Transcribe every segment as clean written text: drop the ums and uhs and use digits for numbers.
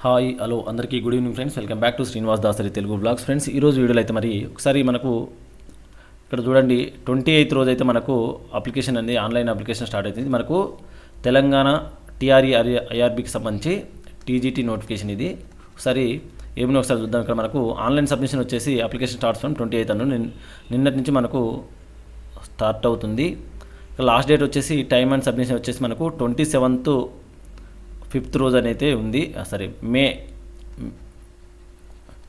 Hi hello అందరికీ good evening friends. Welcome back to Srinivas Dasari Telugu blogs. Friends, ఈరోజు వీడియోలో అయితే మరి ఒకసారి మనకు ఇక్కడ చూడండి 28th రోజు అయితే మనకు అప్లికేషన్ అనేది ఆన్లైన్ అప్లికేషన్ స్టార్ట్ అవుతుంది. మనకు తెలంగాణ టీఆర్ఈ ఐఆర్బీకి సంబంధించి టీజీటీ నోటిఫికేషన్ ఇది. ఒకసారి ఏమైనా ఒకసారి చూద్దాం. ఇక్కడ మనకు ఆన్లైన్ సబ్మిషన్ వచ్చేసి అప్లికేషన్ స్టార్ట్స్ ఫ్రమ్ 28th అను నిన్నటి నుంచి మనకు స్టార్ట్ అవుతుంది. లాస్ట్ డేట్ వచ్చేసి టైమ్ అండ్ సబ్మిషన్ వచ్చేసి మనకు 27th 5th రోజు అయితే ఉంది. సరే, మే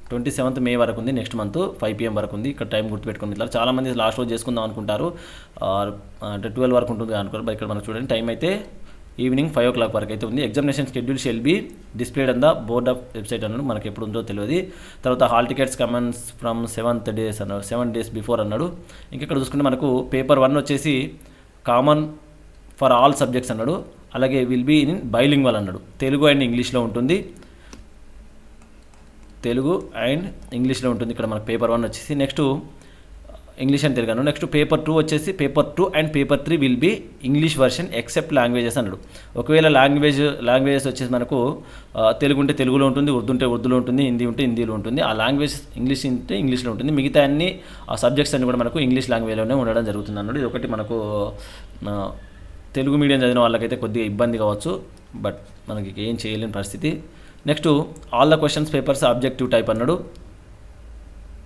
27th మే వరకు ఉంది. నెక్స్ట్ మంత్ 5 PM వరకు ఉంది. ఇక్కడ టైం గుర్తుపెట్టుకుని ఇట్లా చాలామంది లాస్ట్ రోజు చేసుకుందాం అనుకుంటారు, అంటే 12 వరకు ఉంటుంది అనుకుంటారు. ఇక్కడ మనకు చూడండి టైం అయితే ఈవినింగ్ 5 o'clock వరకు అయితే ఉంది. Examination schedule shall be displayed on the board of website అన్నాడు. మనకి ఎప్పుడు ఉందో తెలియదు. తర్వాత హాల్ టికెట్స్ కమన్స్ ఫ్రమ్ 7 days అన్నాడు, 7 days బిఫోర్ అన్నాడు. ఇక్కడ చూసుకుంటే మనకు పేపర్ 1 వచ్చేసి కామన్ ఫర్ ఆల్ సబ్జెక్ట్స్ అన్నాడు. అలాగే విల్ బీ ఇన్ బైలింగ్వల్ అన్నాడు. తెలుగు అండ్ ఇంగ్లీష్లో ఉంటుంది. తెలుగు అండ్ ఇంగ్లీష్లో ఉంటుంది. ఇక్కడ మనకు పేపర్ 1 వచ్చేసి నెక్స్ట్ ఇంగ్లీష్ అని తెలుగు అన్నాడు. నెక్స్ట్ పేపర్ 2 వచ్చేసి paper 2 and paper 3 will be English version except languages అన్నాడు. ఒకవేళ లాంగ్వేజెస్ వచ్చేసి మనకు తెలుగు ఉంటే తెలుగులో ఉంటుంది, ఉర్దూ ఉంటే ఉర్దూలో ఉంటుంది, హిందీ ఉంటే హిందీలో ఉంటుంది. ఆ లాంగ్వేజ్ ఇంగ్లీష్ ఉంటే ఇంగ్లీష్లో ఉంటుంది. మిగతా అన్ని ఆ సబ్జెక్ట్స్ అన్ని కూడా మనకు ఇంగ్లీష్ లాంగ్వేజ్లోనే ఉండడం జరుగుతుంది అన్నాడు. ఇది ఒకటి మనకు తెలుగు మీడియం చదివిన వాళ్ళకైతే కొద్దిగా ఇబ్బంది కావచ్చు, బట్ మనకి ఏం చేయలేని పరిస్థితి. Next all the questions papers objective type అన్నాడు.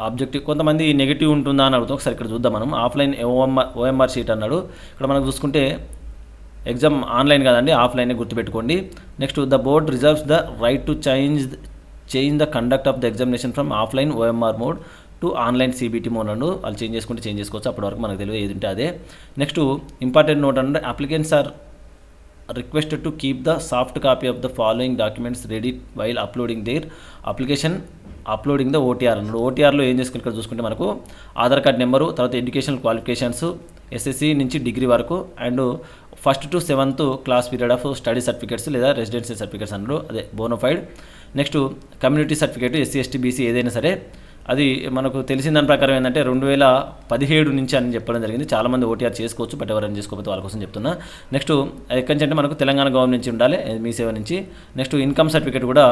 ఆబ్జెక్టివ్ కొంతమంది నెగిటివ్ ఉంటుందా అని అడుగుతాం. ఒకసారి ఇక్కడ చూద్దాం మనం. ఆఫ్లైన్ ఓఎంఆర్ షీట్ అన్నాడు. ఇక్కడ మనకు చూసుకుంటే ఎగ్జామ్ ఆన్లైన్ కాదండి, ఆఫ్లైనే గుర్తుపెట్టుకోండి. Next the board reserves the right to change the conduct of the examination from offline OMR mode to online CBT mode అన్నాడు. వాళ్ళు చేంజ్ చేసుకోవచ్చు. అప్పటి వరకు మనకు తెలియదు ఏది ఉంటే అదే. నెక్స్ట్ ఇంపార్టెంట్ నోట్ అంటే applicants are requested to keep the soft copy of the following documents ready while uploading their application uploading the OTR అన్నాడు. ఓటీఆర్లో ఏం చేసుకుని ఇక్కడ చూసుకుంటే మనకు ఆధార్ కార్డ్ నెంబరు, తర్వాత ఎడ్యుకేషనల్ క్వాలిఫికేషన్స్ ఎస్ఎస్సి నుంచి డిగ్రీ వరకు, and 1st to 7th class period of study certificates లేదా రెసిడెన్షియల్ సర్టిఫికేట్స్ అన్నాడు, అదే bonafide. Next community certificate SC ST BC ఏదైనా సరే, అది మనకు తెలిసిన దాని ప్రకారం ఏంటంటే 2017 నుంచి అని చెప్పడం జరిగింది. చాలామంది ఓటీఆర్ చేసుకోవచ్చు, బట్ ఎవరైనా చేసుకోకపోతే వాళ్ళ కోసం చెప్తున్నా. నెక్స్ట్ ఎక్కడి నుంచి అంటే మనకు తెలంగాణ గవర్నమెంట్ నుంచి ఉండాలి, మీ సేవ నుంచి. నెక్స్ట్ ఇన్కమ్ సర్టిఫికేట్ కూడా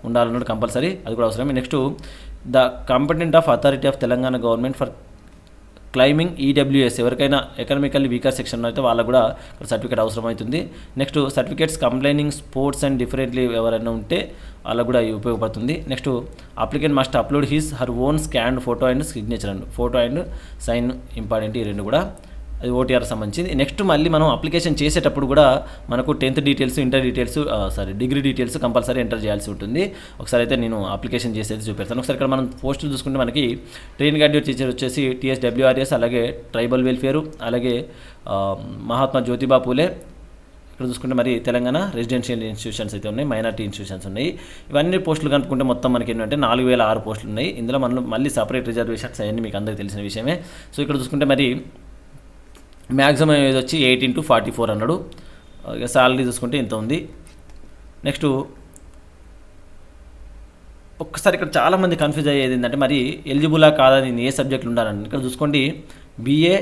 ఉండాలన్నాడు కంపల్సరీ, అది కూడా అవసరమే. Next the competent of authority of Telangana government for claiming EWS, ఎవరికైనా ఎకనామికల్లీ వీకర్ సెక్షన్ అయితే వాళ్ళకు కూడా సర్టిఫికేట్ అవసరమవుతుంది. Next certificates complaining sports and differently ఎవరైనా ఉంటే వాళ్ళకు కూడా ఉపయోగపడుతుంది. Next applicant must upload her own scanned photo and signature and photo and sign important, ఈ రెండు కూడా అది ఓటీఆర్ సంబంధించింది. నెక్స్ట్ మళ్ళీ మనం అప్లికేషన్ చేసేటప్పుడు కూడా మనకు 10th details, inter details, degree details compulsory enter చేయాల్సి ఉంటుంది. ఒకసారి అయితే నేను అప్లికేషన్ చేసేది చూపెడతాను. ఒకసారి ఇక్కడ మనం పోస్టులు చూసుకుంటే మనకి ట్రైన్ గ్రాడ్యుయేట్ టీచర్ వచ్చేసి TSWRS, అలాగే ట్రైబల్ వెల్ఫేరు, అలాగే మహాత్మా జ్యోతిబా పూలే. ఇక్కడ చూసుకుంటే మరి తెలంగాణ రెసిడెన్షియల్ ఇన్స్టిట్యూషన్స్ అయితే ఉన్నాయి, మైనారిటీ ఇన్స్టిట్యూషన్స్ ఉన్నాయి. ఇవన్నీ పోస్టులు కనుక్కుంటే మొత్తం మనకి ఏంటంటే 4006 పోస్టులు ఉన్నాయి. ఇందులో మనం మళ్ళీ సపరేట్ రిజర్వేషన్స్ అవన్నీ మీకు అందరికీ తెలిసిన విషయమే. సో ఇక్కడ చూసుకుంటే మరి మ్యాక్సిమం ఏది వచ్చి 18 to 44 అన్నాడు. ఇక శాలరీ చూసుకుంటే ఇంత ఉంది. నెక్స్ట్ ఒక్కసారి ఇక్కడ చాలామంది కన్ఫ్యూజ్ అయ్యేది ఏంటంటే మరి ఎలిజిబులా కాదా, నేను ఏ సబ్జెక్టులు ఉండాలని. ఇక్కడ చూసుకోండి BA,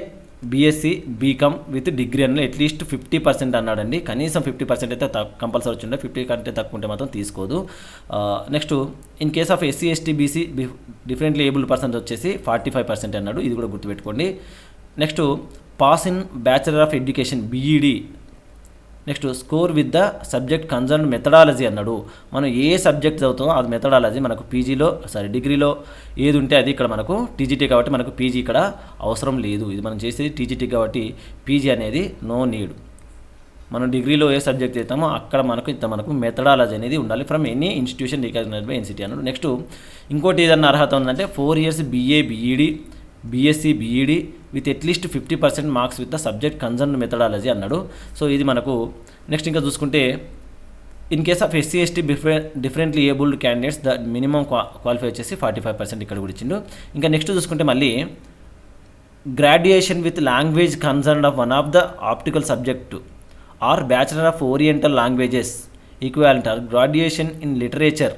BSc, BCom with degree అన్న అట్లీస్ట్ 50% అన్నాడండి. కనీసం 50% అయితే కంపల్సరీ వచ్చిండే, 50 కంటే తక్కువ ఉంటే మాత్రం తీసుకోదు. Next in case of SC ST BC differently abled persons వచ్చేసి 45% అన్నాడు. ఇది కూడా గుర్తుపెట్టుకోండి. Next pass in bachelor of education BEd. Next score with the subject concern methodology అన్నాడు. మనం ఏ సబ్జెక్ట్ చదువుతామో అది మెథడాలజీ మనకు డిగ్రీలో ఏది ఉంటే అది ఇక్కడ మనకు టీజీటీ కాబట్టి మనకు పీజీ ఇక్కడ అవసరం లేదు. ఇది మనం చేసేది టీజీటీ కాబట్టి పీజీ అనేది నో నీడ్. మనం డిగ్రీలో ఏ సబ్జెక్ట్ చేస్తామో అక్కడ మనకు మెథడాలజీ అనేది ఉండాలి from any institution recognized by NCT అన్నాడు. నెక్స్ట్ ఇంకోటి ఏదన్నా అర్హత ఉందంటే 4 years BA BEd, BSc BEd with at least 50% marks with the subject concern methodology అన్నాడు. సో ఇది మనకు నెక్స్ట్ ఇంకా చూసుకుంటే in case of SC ST differently abled candidates the minimum qualify వచ్చేసి 45% ఇక్కడ కూడా ఇచ్చిండు. ఇంకా నెక్స్ట్ చూసుకుంటే మళ్ళీ graduation with language concern of one of the optical subject or bachelor of oriental languages equivalent or graduation in literature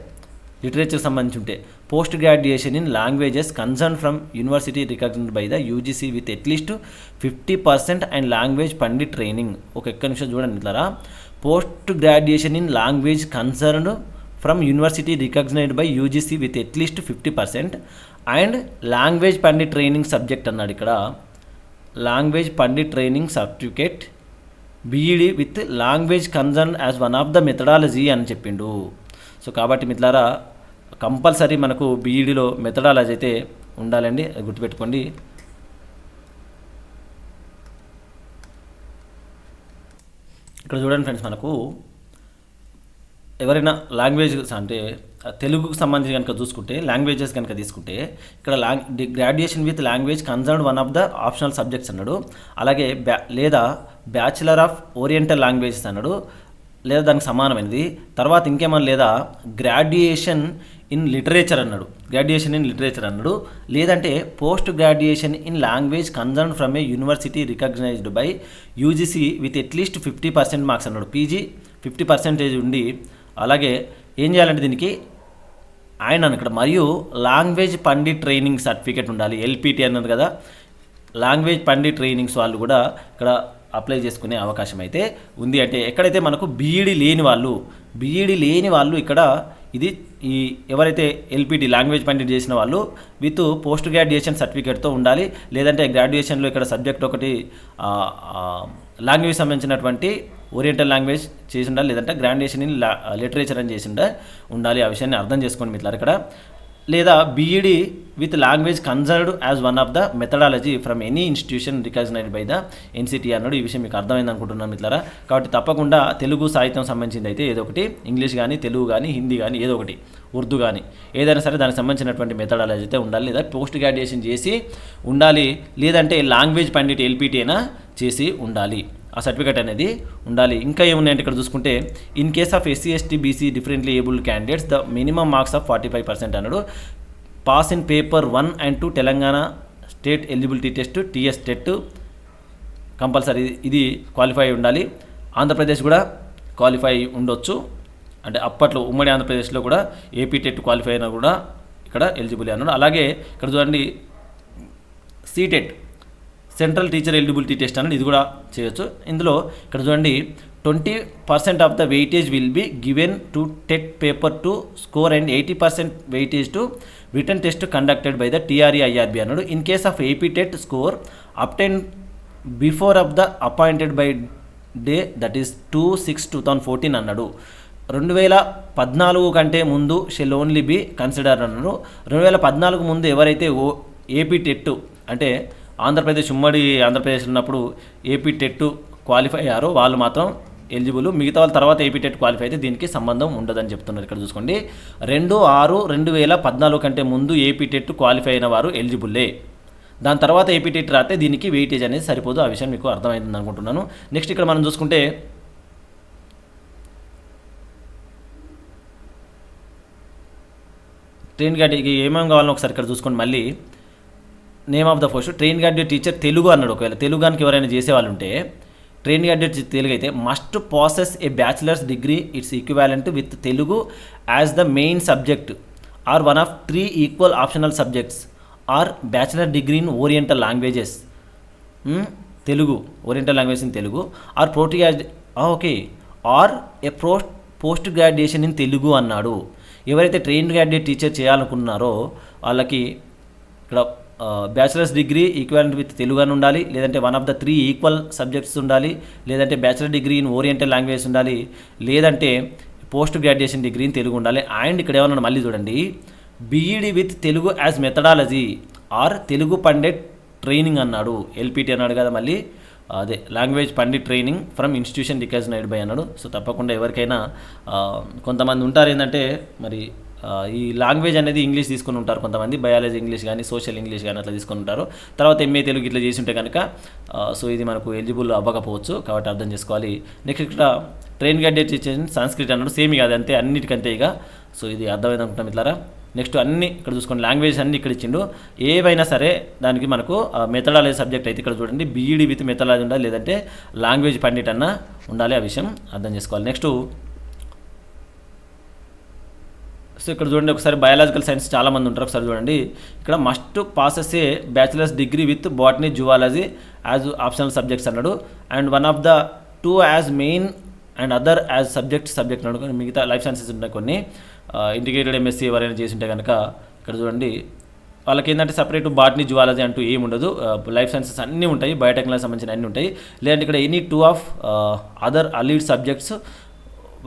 సంబంధించి ఉంటే post graduation in languages concern from university recognized by the UGC with at least 50% and language pandit training. ఒక నిమిషం చూడండి ఇట్లారా. Post graduation in language concern from university recognized by UGC with at least 50% and language pandit training subject అన్నాడు ఇక్కడ. Language pandit training certificate BEd with language concern as one of the methodology అని చెప్పిండు. So కాబట్టి మిత్రులారా కంపల్సరీ మనకు బీఈడిలో మెథడాలజీ అయితే ఉండాలండి, అది గుర్తుపెట్టుకోండి. ఇక్కడ చూడండి ఫ్రెండ్స్, మనకు ఎవరైనా లాంగ్వేజ్ అంటే తెలుగుకు సంబంధించి కనుక చూసుకుంటే లాంగ్వేజెస్ కనుక తీసుకుంటే ఇక్కడ graduation with language concern one of the optional subjects అన్నాడు. అలాగే లేదా బ్యాచిలర్ ఆఫ్ ఓరియంటల్ లాంగ్వేజెస్ అన్నాడు, లేదా దానికి సమానమైనది. తర్వాత ఇంకేమన్నా లేదా గ్రాడ్యుయేషన్ ఇన్ లిటరేచర్ అన్నాడు, గ్రాడ్యుయేషన్ ఇన్ లిటరేచర్ అన్నాడు. లేదంటే post graduation in language concern from a university recognized by UGC with at least 50% marks అన్నాడు. పీజీ 50% ఉండి అలాగే ఏం చేయాలంటే దీనికి ఆయన ఇక్కడ మరియు లాంగ్వేజ్ పండిట్ ట్రైనింగ్ సర్టిఫికేట్ ఉండాలి. ఎల్పిటి అన్నది కదా, లాంగ్వేజ్ పండిట్ ట్రైనింగ్స్ వాళ్ళు కూడా ఇక్కడ అప్లై చేసుకునే అవకాశం అయితే ఉంది. అంటే ఎక్కడైతే మనకు బీఈడి లేని వాళ్ళు ఇక్కడ ఇది ఈ ఎవరైతే ఎల్పిటి లాంగ్వేజ్ పండిట్ చేసిన వాళ్ళు విత్ పోస్ట్ గ్రాడ్యుయేషన్ సర్టిఫికేట్తో ఉండాలి. లేదంటే గ్రాడ్యుయేషన్లో ఇక్కడ సబ్జెక్ట్ ఒకటి లాంగ్వేజ్ సంబంధించినటువంటి ఓరియంటల్ లాంగ్వేజ్ చేసి ఉండాలి, లేదంటే గ్రాడ్యుయేషన్ ఇన్ లిటరేచర్ అని చేసి ఉండాలి. ఆ విషయాన్ని అర్థం చేసుకోండి మిత్రులారా ఇక్కడ. లేదా BEd with language concerned as one of the methodology from any institution recognized by the NCT అన్నాడు. ఈ విషయం మీకు అర్థమైంది అనుకుంటున్నాను మిత్రులారా. కాబట్టి తప్పకుండా తెలుగు సాహిత్యం సంబంధించింది అయితే ఏదో ఒకటి, ఇంగ్లీష్ కానీ తెలుగు కానీ హిందీ కానీ ఏదో ఒకటి, ఉర్దూ కానీ ఏదైనా సరే దానికి సంబంధించినటువంటి మెథడాలజీ అయితే ఉండాలి, లేదా పోస్ట్ గ్రాడ్యుయేషన్ చేసి ఉండాలి, లేదంటే లాంగ్వేజ్ పండిట్ ఎల్పిటి అయినా చేసి ఉండాలి. ఆ సర్టిఫికేట్ అనేది ఉండాలి. ఇంకా ఏమున్నాయంటే ఇక్కడ చూసుకుంటే in case of SC ST BC differently abled candidates the minimum marks of 45% అన్నాడు. Pass in paper 1 and 2 Telangana state eligibility test TS TET compulsory ఇది క్వాలిఫై ఉండాలి. ఆంధ్రప్రదేశ్ కూడా క్వాలిఫై ఉండొచ్చు, అంటే అప్పట్లో ఉమ్మడి ఆంధ్రప్రదేశ్లో కూడా ఏపీ టెట్ క్వాలిఫై అయినా కూడా ఇక్కడ ఎలిజిబుల్ అన్నాడు. అలాగే ఇక్కడ చూడండి CTET central teacher eligibility test అనేది ఇది కూడా చేయొచ్చు. ఇందులో ఇక్కడ చూడండి 20% of the weightage will be given to TET paper 2 score and 80% weightage to written test conducted by the TRE IRB అన్నాడు. In case of AP TET score obtained before of the appointed by day that is 2/6/2014 అన్నాడు. 2014 కంటే ముందు shell only be consider అన్నాడు. 2014 ముందు ఎవరైతే AP TET అంటే ఆంధ్రప్రదేశ్ ఉమ్మడి ఆంధ్రప్రదేశ్ ఉన్నప్పుడు ఏపీ టెట్ క్వాలిఫై అయ్యారో వాళ్ళు మాత్రం ఎలిజిబుల్, మిగతా వాళ్ళ తర్వాత ఏపీ టెట్ క్వాలిఫై అయితే దీనికి సంబంధం ఉండదని చెప్తున్నారు. ఇక్కడ చూసుకోండి 2/6/2014 కంటే ముందు ఏపీ టెట్ క్వాలిఫై అయిన వారు ఎలిజిబుల్లే, దాని తర్వాత ఏపీ టెట్ రాస్తే దీనికి వెయిటేజ్ అనేది సరిపోదు. ఆ విషయం మీకు అర్థమైంది అనుకుంటున్నాను. నెక్స్ట్ ఇక్కడ మనం చూసుకుంటే ట్రైన్ గార్డ్కి ఏమేమి కావాలని ఒకసారి ఇక్కడ చూసుకోండి. మళ్ళీ name of the post trained graduate teacher Telugu అన్నాడు. ఒకవేళ తెలుగుకి ఎవరైనా చేసేవాళ్ళు ఉంటే ట్రైన్ గార్డ్ తెలుగు అయితే must process a bachelor's degree its equivalent with Telugu as the main subject or one of 3 equal optional subjects or bachelor degree in oriental languages Telugu oriental language in Telugu or okay or a post graduation in Telugu అన్నాడు. ఎవరైతే trained graduate teacher చేయాలనుకున్నారో వాళ్ళకి ఇక్కడ bachelor's degree equivalent with Telugu అని ఉండాలి, లేదంటే one of the 3 equal subjects ఉండాలి, లేదంటే bachelor degree in oriental language ఉండాలి, లేదంటే post graduation degree in Telugu ఉండాలి. అండ్ ఇక్కడ ఏమన్నా మళ్ళీ చూడండి BEd with Telugu as methodology or Telugu pandit training అన్నాడు. ఎల్పిటి అన్నాడు కదా, మళ్ళీ అదే language pandit training from institution recognized by అన్నాడు. సో తప్పకుండా ఎవరికైనా కొంతమంది ఉంటారు ఏంటంటే మరి ఈ లాంగ్వేజ్ అనేది ఇంగ్లీష్ తీసుకుని ఉంటారు, కొంతమంది బయాలజీ ఇంగ్లీష్ కానీ సోషల్ ఇంగ్లీష్ కానీ అట్లా తీసుకుని ఉంటారు. తర్వాత ఎంఏ తెలుగు ఇట్లా చేసి ఉంటే కనుక సో ఇది మనకు ఎలిజిబుల్ అవ్వకపోవచ్చు, కాబట్టి అర్థం చేసుకోవాలి. నెక్స్ట్ ఇక్కడ ట్రైన్ గ్రాడ్యుయేట్ టీచర్ సంస్కృతి అన్నాడు. సేమ్ కాదు అంతే, అన్నిటికంతే ఇక. సో ఇది అర్థమైంది అనుకుంటాం ఇట్లారా. నెక్స్ట్ అన్ని ఇక్కడ చూసుకోండి లాంగ్వేజ్ అన్ని ఇక్కడ ఇచ్చిండు. ఏవైనా సరే దానికి మనకు మెథడాలజీ సబ్జెక్ట్ అయితే ఇక్కడ చూడండి బీఈడి విత్ మెథడాలజీ ఉండాలి, లేదంటే లాంగ్వేజ్ పండిట్ అన్న ఉండాలి. ఆ విషయం అర్థం చేసుకోవాలి. నెక్స్ట్ సో ఇక్కడ చూడండి ఒకసారి బయాలజికల్ సైన్స్ చాలామంది ఉంటారు, ఒకసారి చూడండి ఇక్కడ must passes a bachelor's degree with botany zoology as optional subjects అన్నాడు. And one of the 2 as main and other as subject అనుకో మిగతా లైఫ్ సైన్సెస్ ఉన్నాయి కొన్ని ఇంటిగ్రేటెడ్ ఎంఎస్సీ ఎవరైనా చేసి ఉంటే కనుక ఇక్కడ చూడండి వాళ్ళకి ఏంటంటే సపరేట్ బాటనీ జువాలజీ అంటూ ఏమి ఉండదు, లైఫ్ సైన్సెస్ అన్నీ ఉంటాయి, బయోటెక్నాలజీ సంబంధించిన అన్నీ ఉంటాయి. లేదంటే ఇక్కడ any 2 of other allied subjects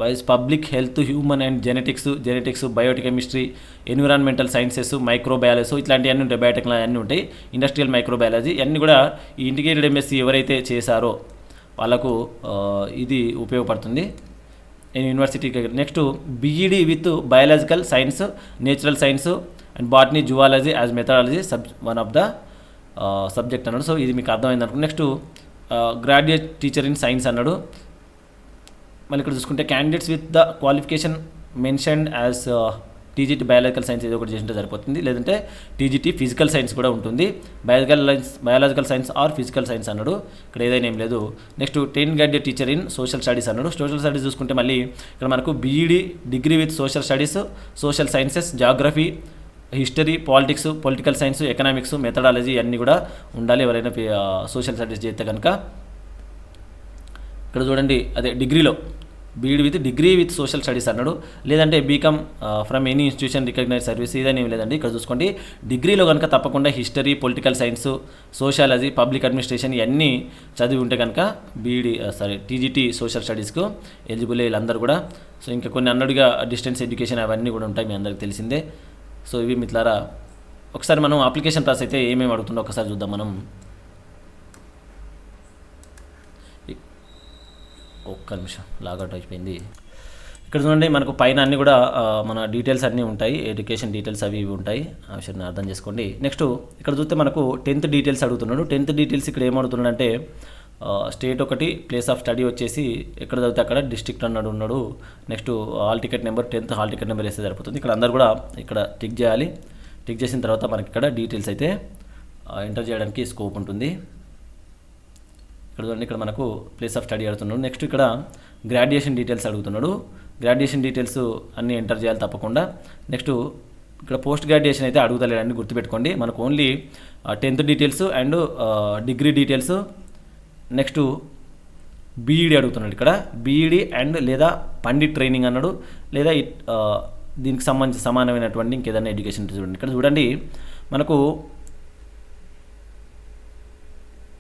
wise public health, human and genetics, biochemistry, environmental sciences, microbiology ఇట్లాంటివన్నీ ఉంటాయి, బయోటెక్నాలజీ అన్నీ ఉంటాయి, ఇండస్ట్రియల్ మైక్రోబయాలజీ అన్నీ కూడా ఈ ఇంటిగ్రేటెడ్ ఎంఎస్సీ ఎవరైతే చేశారో వాళ్ళకు ఇది ఉపయోగపడుతుంది యూనివర్సిటీకి. Next BEd with biological science, natural science and botany, zoology as methodology one of the subject అన్నాడు. సో ఇది మీకు అర్థమైంది అనుకో. Next graduate teacher in science అన్నాడు. మళ్ళీ ఇక్కడ చూసుకుంటే candidates with the qualification mentioned as TGT biological science ఏదో ఒకటి చేసింటే సరిపోతుంది, లేదంటే టీజీటీ ఫిజికల్ సైన్స్ కూడా ఉంటుంది, biological science or physical science అన్నాడు. ఇక్కడ ఏదైనా ఏం లేదు. Next 10 graduate teacher in social studies అన్నాడు. సోషల్ స్టడీస్ చూసుకుంటే మళ్ళీ ఇక్కడ మనకు BEd degree with social studies, social sciences, geography, history, politics, political science, economics, methodology అన్నీ కూడా ఉండాలి ఎవరైనా సోషల్ స్టడీస్ చేస్తే కనుక. ఇక్కడ చూడండి అదే డిగ్రీలో BEd with degree with social studies అన్నాడు, లేదంటే BCom from any institution recognize service ఇదని ఏం లేదండి. ఇక్కడ చూసుకోండి డిగ్రీలో కనుక తప్పకుండా history, political science, sociology, public administration ఇవన్నీ చదివి ఉంటే కనుక టీజీటీ సోషల్ స్టడీస్కు ఎలిజిబుల్ వీళ్ళందరూ కూడా. సో ఇంకా కొన్ని అన్నడుగా డిస్టెన్స్ ఎడ్యుకేషన్ అవన్నీ కూడా ఉంటాయి, మీ అందరికీ తెలిసిందే. సో ఇవి మిత్రులారా ఒకసారి మనం అప్లికేషన్ ప్రాసెస్ అయితే ఏమేమి అడుగుతుందో ఒకసారి చూద్దాం మనం. ఒక్క నిమిషం లాగౌట్ అయిపోయింది. ఇక్కడ చూడండి మనకు పైన అన్నీ కూడా మన డీటెయిల్స్ అన్నీ ఉంటాయి, ఎడ్యుకేషన్ డీటెయిల్స్ అవి ఇవి ఉంటాయి, ఆ విషయాన్ని అర్థం చేసుకోండి. నెక్స్ట్ ఇక్కడ చూస్తే మనకు 10th డీటెయిల్స్ అడుగుతున్నాడు. 10th డీటెయిల్స్ ఇక్కడ ఏమడుగుతున్నాడంటే స్టేట్ ఒకటి, ప్లేస్ ఆఫ్ స్టడీ వచ్చేసి ఎక్కడ చదివితే అక్కడ, డిస్ట్రిక్ట్ ఉన్నాడు. Next hall ticket number, 10th hall ticket number వేస్తే సరిపోతుంది. ఇక్కడ అందరు కూడా ఇక్కడ టిక్ చేయాలి. టిక్ చేసిన తర్వాత మనకి ఇక్కడ డీటెయిల్స్ అయితే ఎంటర్ చేయడానికి స్కోప్ ఉంటుంది. ఇక్కడ చూడండి ఇక్కడ మనకు ప్లేస్ ఆఫ్ స్టడీ అడుగుతున్నాడు. నెక్స్ట్ ఇక్కడ గ్రాడ్యుయేషన్ డీటెయిల్స్ అడుగుతున్నాడు. గ్రాడ్యుయేషన్ డీటెయిల్స్ అన్నీ ఎంటర్ చేయాలి తప్పకుండా. నెక్స్ట్ ఇక్కడ పోస్ట్ గ్రాడ్యుయేషన్ అయితే అడుగుతలేడండి, గుర్తుపెట్టుకోండి. మనకు only 10th details and degree details. Next BEd అడుగుతున్నాడు. ఇక్కడ బీఈడి అండ్ లేదా పండిట్ ట్రైనింగ్ అన్నాడు, లేదా దీనికి సంబంధించి సమానమైనటువంటి ఇంకేదైనా ఎడ్యుకేషన్ చూడండి. ఇక్కడ చూడండి మనకు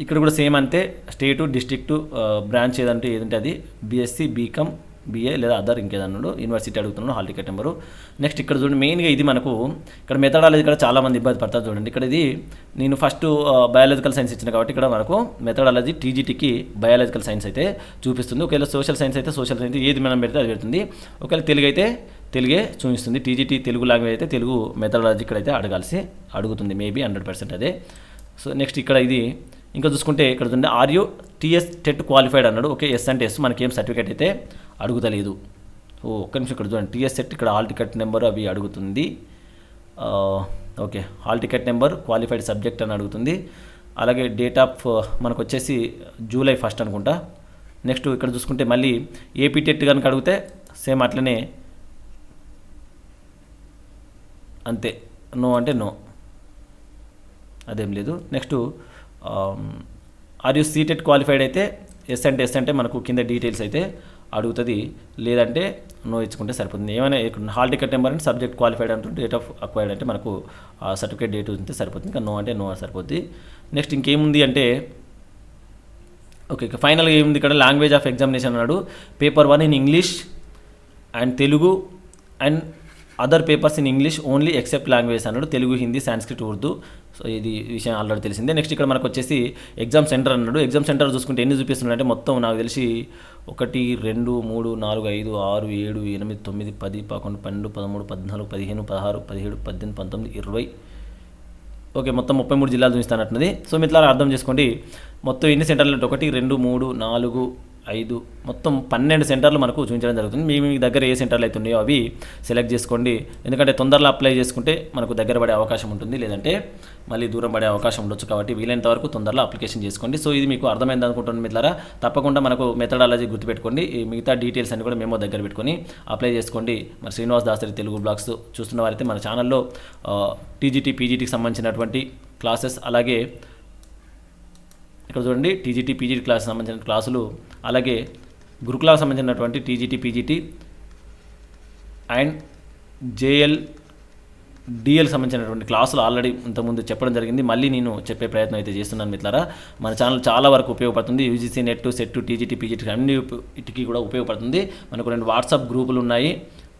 ఇక్కడ కూడా సేమ్ అంతే, స్టేటు, డిస్ట్రిక్టు, బ్రాంచ్ ఏదంటే అది బీఎస్సీ, బీకామ్, బీఏ లేదా అదర్ ఇంకేదన్నాడు. యూనివర్సిటీ అడుగుతున్నాడు, హాల్ టికెట్ నెంబరు. నెక్స్ట్ ఇక్కడ చూడండి మెయిన్గా ఇది మనకు ఇక్కడ మెథడాలజీ కూడా చాలామంది ఇబ్బంది పడతారు చూడండి. ఇక్కడ ఇది నేను ఫస్ట్ బయాలజికల్ సైన్స్ ఇచ్చిన కాబట్టి ఇక్కడ మనకు మెథడాలజీ టీజీటీకి బయాలజికల్ సైన్స్ అయితే చూపిస్తుంది. ఒకవేళ సోషల్ సైన్స్ అయితే సోషల్ సైన్స్ ఏది మనం పెడితే అది పెడుతుంది. ఒకవేళ తెలుగు అయితే తెలుగే చూపిస్తుంది. టీజీటీ తెలుగు లాంగ్వేజ్ అయితే తెలుగు మెథడాలజీ ఇక్కడైతే అడుగుతుంది మేబీ 100% అదే. సో నెక్స్ట్ ఇక్కడ ఇది ఇంకా చూసుకుంటే ఇక్కడ చూడండి ఆర్యూ టీఎస్ టెట్ క్వాలిఫైడ్ అన్నాడు. ఓకే, ఎస్ అంటే ఎస్, మనకేం సర్టిఫికేట్ అయితే అడుగుతలేదు. ఒక్క నిమిషం ఇక్కడ చూడండి టీఎస్ సెట్ ఇక్కడ హాల్ టికెట్ నెంబర్ అవి అడుగుతుంది. Okay, hall ticket number, qualified subject అని అడుగుతుంది. అలాగే డేట్ ఆఫ్ మనకు వచ్చేసి జూలై 1 అనుకుంటా. నెక్స్ట్ ఇక్కడ చూసుకుంటే మళ్ళీ ఏపీ టెట్ కనుక అడిగితే సేమ్ అట్లనే అంతే, నో అంటే నో, అదేం లేదు. Next are you CTET qualified అయితే ఎస్ అంటే మనకు కింద డీటెయిల్స్ అయితే అడుగుతుంది, లేదంటే నో ఇచ్చుకుంటే సరిపోతుంది. ఏమైనా హాల్ టికెట్ నెంబర్ అంటే సబ్జెక్ట్ క్వాలిఫైడ్ అంటుంటే డేట్ ఆఫ్ అక్వైర్డ్ అంటే మనకు సర్టిఫికేట్ డేట్ ఉంటే సరిపోతుంది. ఇంకా నో అంటే నో సరిపోతుంది. నెక్స్ట్ ఇంకేముంది అంటే ఓకే ఫైనల్గా ఏముంది ఇక్కడ లాంగ్వేజ్ ఆఫ్ ఎగ్జామినేషన్ అన్నాడు. Paper 1 in English and Telugu and other papers in English only except language అన్నాడు. తెలుగు, హిందీ, సాంస్క్రిట్, ఉర్దూ. సో ఇది విషయం ఆల్రెడీ తెలిసిందే. నెక్స్ట్ ఇక్కడ మనకు వచ్చేసి ఎగ్జామ్ సెంటర్ అన్నాడు. ఎగ్జామ్ సెంటర్ చూసుకుంటే ఎన్ని చూపిస్తున్నాడంటే మొత్తం నాకు తెలిసి 1, 2, 3, 4, 5, 6, 7, 8, 9, 10, 11, 12, 13, 14, 15, 16, 17, 18, 19, 20. ఓకే మొత్తం 33 జిల్లాలు చూపిస్తానట్టున్నది. సో మీరు ఇట్లా అర్థం చేసుకోండి మొత్తం ఎన్ని సెంటర్లు అంటే 1, 2, 3, 4, 5 మొత్తం 12 సెంటర్లు మనకు చూపించడం జరుగుతుంది. మీ దగ్గర ఏ సెంటర్లు అయితే ఉన్నాయో అవి సెలెక్ట్ చేసుకోండి. ఎందుకంటే తొందరలో అప్లై చేసుకుంటే మనకు దగ్గర పడే అవకాశం ఉంటుంది, లేదంటే మళ్ళీ దూరం పడే అవకాశం ఉండొచ్చు. కాబట్టి వీలైనంత వరకు తొందరలో అప్లికేషన్ చేసుకోండి. సో ఇది మీకు అర్థమైంది అనుకుంటున్నాను మిత్రులారా. తప్పకుండా మనకు మెథడాలజీ గుర్తుపెట్టుకోండి. ఈ మిగతా డీటెయిల్స్ అన్ని కూడా మేము దగ్గర పెట్టుకొని అప్లై చేసుకోండి. మరి శ్రీనివాస్ దాసరి తెలుగు బ్లాగ్స్ చూస్తున్న వారైతే మన ఛానల్లో టీజీటీ, పీజీటీకి సంబంధించినటువంటి క్లాసెస్, అలాగే ఇక్కడ చూడండి టీజీటీ, పీజీటీ క్లాస్ సంబంధించిన క్లాసులు, అలాగే గురుకులాకు సంబంధించినటువంటి టీజీటీ, పీజీటీ అండ్ జేఎల్, డిఎల్కి సంబంధించినటువంటి క్లాసులు ఆల్రెడీ ఇంతకుముందు చెప్పడం జరిగింది. మళ్ళీ నేను చెప్పే ప్రయత్నం అయితే చేస్తున్నాను మిత్రులారా. మన ఛానల్ చాలా వరకు ఉపయోగపడుతుంది. UGC net, set, TGT, PGT అన్నిటికీ కూడా ఉపయోగపడుతుంది. మనకు 2 వాట్సాప్ గ్రూపులు ఉన్నాయి.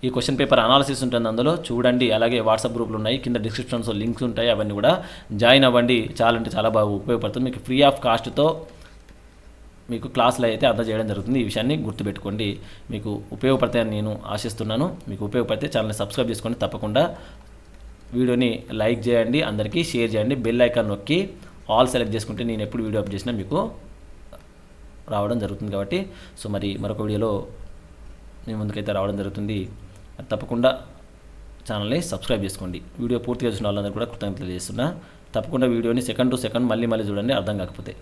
ఈ క్వశ్చన్ పేపర్ అనాలిసిస్ ఉంటుంది, అందులో చూడండి. అలాగే వాట్సాప్ గ్రూపులు ఉన్నాయి, కింద డిస్క్రిప్షన్స్లో లింక్స్ ఉంటాయి, అవన్నీ కూడా జాయిన్ అవ్వండి. చాలా అంటే చాలా బాగా ఉపయోగపడుతుంది. మీకు ఫ్రీ ఆఫ్ కాస్ట్తో మీకు క్లాసులు అయితే అందజేయడం జరుగుతుంది. ఈ విషయాన్ని గుర్తుపెట్టుకోండి. మీకు ఉపయోగపడతాయని నేను ఆశిస్తున్నాను. మీకు ఉపయోగపడితే ఛానల్ని సబ్స్క్రైబ్ చేసుకోండి. తప్పకుండా వీడియోని లైక్ చేయండి, అందరికీ షేర్ చేయండి. బెల్ ఐకాన్ నొక్కి ఆల్ సెలెక్ట్ చేసుకుంటే నేను ఎప్పుడు వీడియో అప్ చేసినా మీకు రావడం జరుగుతుంది. కాబట్టి సో మరి మరొక వీడియోలో మీ ముందుకైతే రావడం జరుగుతుంది. తప్పకుండా ఛానల్ని సబ్స్క్రైబ్ చేసుకోండి. వీడియో పూర్తిగా చూసిన వాళ్ళందరూ కూడా కృతజ్ఞతలు చేస్తున్నా. తప్పకుండా వీడియోని సెకండ్ టు సెకండ్ మళ్ళీ చూడండి, అర్థం కాకపోతే.